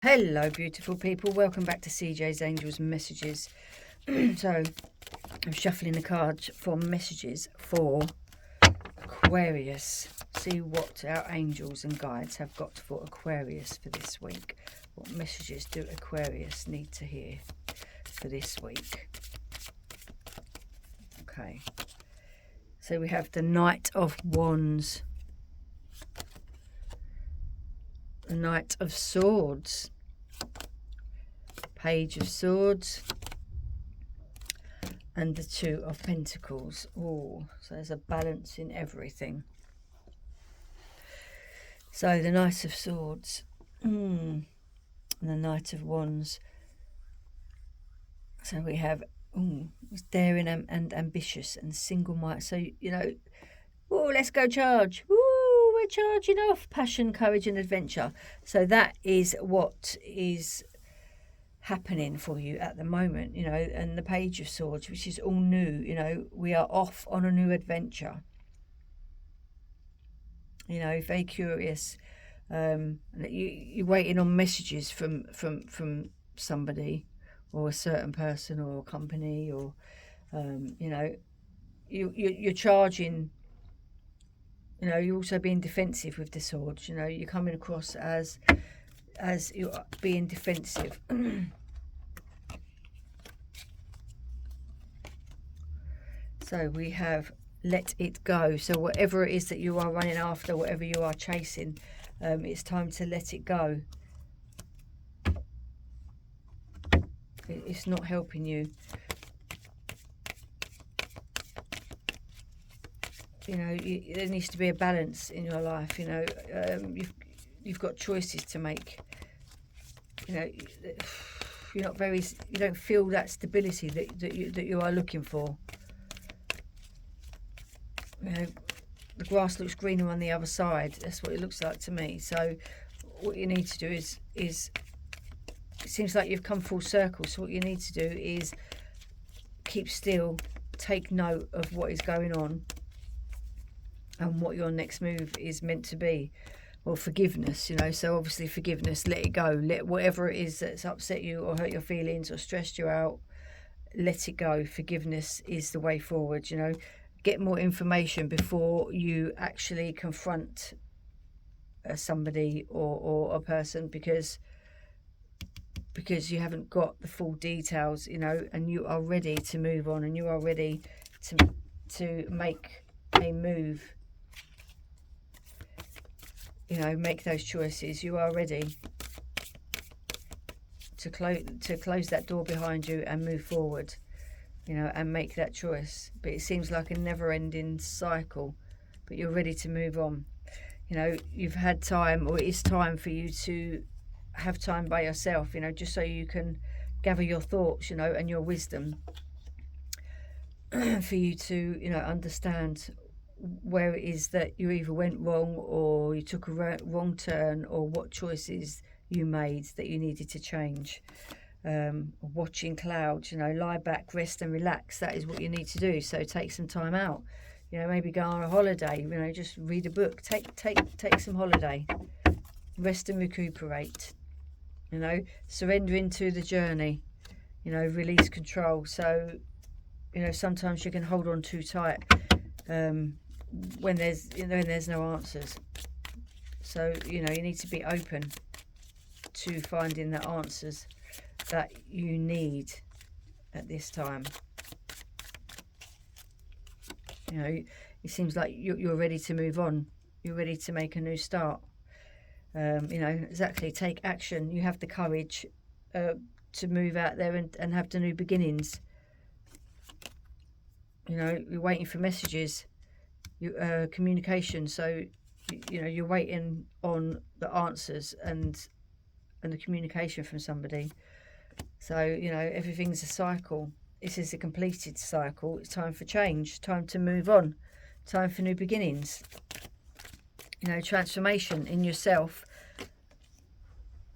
Hello beautiful people, welcome back to CJ's Angels Messages. So I'm shuffling the cards for messages for Aquarius. See what our angels and guides have got for Aquarius for this week. What messages do Aquarius need to hear for this week? Okay, so we have the Knight of Wands, the Knight of Swords, Page of Swords, and the Two of Pentacles. Oh, so there's a balance in everything. So the Knight of Swords and the Knight of Wands. So we have daring and ambitious and single-minded. So, you know, oh, let's go charge. Ooh, we're charging off. Passion, courage and adventure. So that is what is happening for you at the moment, you know. And the Page of Swords, which is all new, you know, we are off on a new adventure, you know, very curious. You're waiting on messages from somebody or a certain person or a company, or you know, you're charging, you know. You're also being defensive with the swords, you know. You're coming across as you're being defensive. So we have let it go. So whatever it is that you are running after, whatever you are chasing, it's time to let it go. It's not helping you. You know, there needs to be a balance in your life. You know, you've got choices to make. You know, you're not very. You don't feel that stability that you are looking for. You know, the grass looks greener on the other side. That's what it looks like to me. So what you need to do is it seems like you've come full circle. So what you need to do is keep still, take note of what is going on and what your next move is meant to be. Or forgiveness, you know. So obviously forgiveness, let it go. Let whatever it is that's upset you or hurt your feelings or stressed you out, let it go. Forgiveness is the way forward, you know. Get more information before you actually confront somebody or a person, because you haven't got the full details, you know, and you are ready to move on, and you are ready to make a move, you know, make those choices. You are ready to close that door behind you and move forward, you know, and make that choice. But it seems like a never-ending cycle, but you're ready to move on. You know, you've had time, or it is time for you to have time by yourself, you know, just so you can gather your thoughts, you know, and your wisdom for you to, you know, understand where it is that you either went wrong or you took a wrong turn, or what choices you made that you needed to change. Watching clouds, you know, lie back, rest and relax. That is what you need to do. So take some time out, you know, maybe go on a holiday, you know, just read a book, take some holiday, rest and recuperate, you know, surrender into the journey, you know, release control. So, you know, sometimes you can hold on too tight when there's, you know, when there's no answers. So, you know, you need to be open to finding the answers that you need at this time. You know, it seems like you're ready to move on. You're ready to make a new start. You know, exactly, take action. You have the courage to move out there and have the new beginnings. You know, you're waiting for messages, communication. So, you know, you're waiting on the answers and the communication from somebody. So, you know, everything's a cycle. This is a completed cycle. It's time for change, time to move on, time for new beginnings. You know, transformation in yourself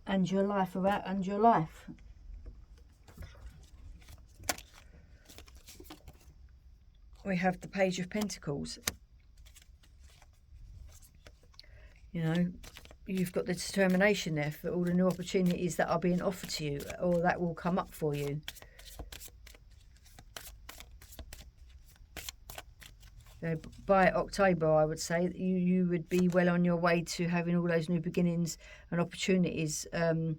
and your life, and your life. We have the Page of Pentacles. You know, you've got the determination there for all the new opportunities that are being offered to you, or that will come up for you. By October, I would say that you would be well on your way to having all those new beginnings and opportunities and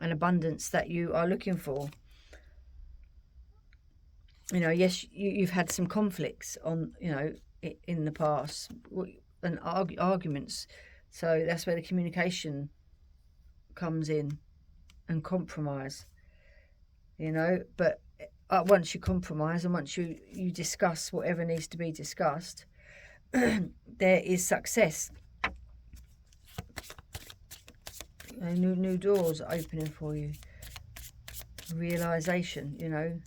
abundance that you are looking for. You know, yes, you've had some conflicts on, you know, in the past, and arguments. So that's where the communication comes in, and compromise. You know, but once you compromise and once you discuss whatever needs to be discussed, there is success. New doors opening for you. Realization, you know.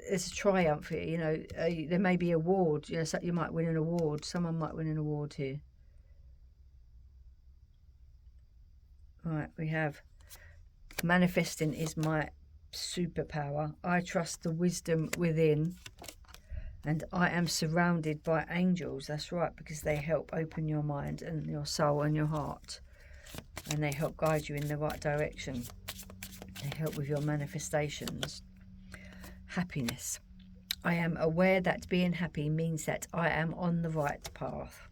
It's a triumph here, you know. There may be an award, you know, so you might win an award. Someone might win an award here. Right, we have manifesting is my superpower. I trust the wisdom within, and I am surrounded by angels. That's right, because they help open your mind and your soul and your heart, and they help guide you in the right direction. They help with your manifestations. Happiness. I am aware that being happy means that I am on the right path.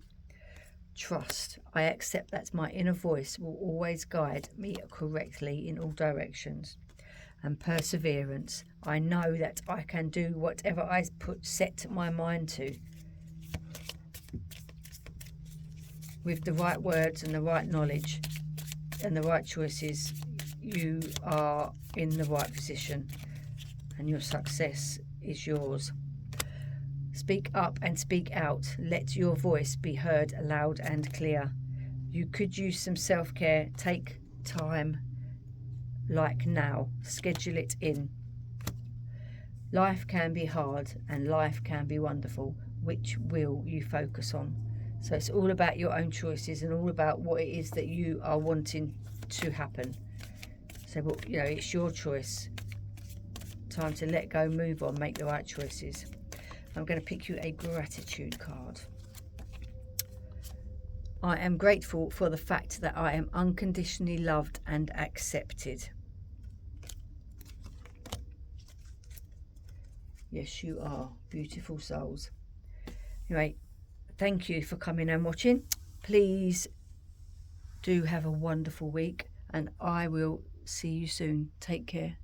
Trust. I accept that my inner voice will always guide me correctly in all directions. And perseverance. I know that I can do whatever I set my mind to. With the right words and the right knowledge and the right choices, you are in the right position, and your success is yours. Speak up and speak out. Let your voice be heard loud and clear. You could use some self-care. Take time, like now. Schedule it in. Life can be hard and life can be wonderful. Which will you focus on? So it's all about your own choices and all about what it is that you are wanting to happen. So, you know, it's your choice. Time to let go, move on, make the right choices. I'm going to pick you a gratitude card. I am grateful for the fact that I am unconditionally loved and accepted. Yes, you are, beautiful souls. Anyway, thank you for coming and watching. Please do have a wonderful week, and I will see you soon. Take care.